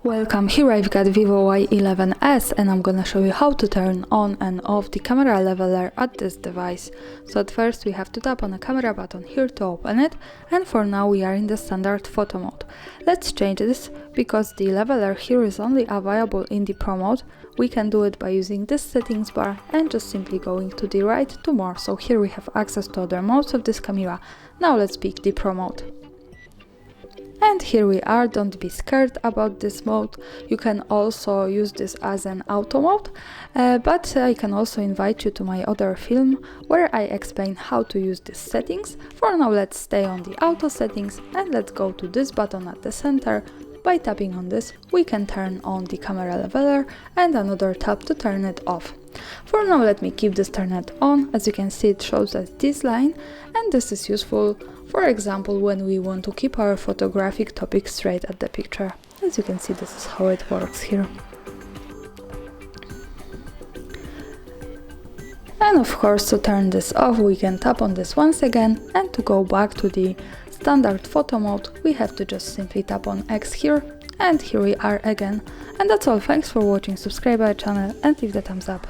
Welcome, here I've got VIVO Y11s and I'm gonna show you how to turn on and off the camera leveler at this device. So at first we have to tap on the camera button here to open it, and for now we are in the standard photo mode. Let's change this because the leveler here is only available in the pro mode. We can do it by using this settings bar and just simply going to the right to more. So here we have access to other modes of this camera. Now let's pick the pro mode. And here we are, don't be scared about this mode. You can also use this as an auto mode, but I can also invite you to my other film where I explain how to use these settings. For now let's stay on the auto settings and let's go to this button at the center. By tapping on this, we can turn on the camera leveler and another tap to turn it off. For now let me keep this turned on. As you can see, it shows us this line, and this is useful, for example, when we want to keep our photographic topic straight at the picture. As you can see, this is how it works here. And of course, to turn this off, we can tap on this once again, and to go back to the standard photo mode, we have to just simply tap on X here, and here we are again. And that's all. Thanks for watching, subscribe our channel and leave the thumbs up.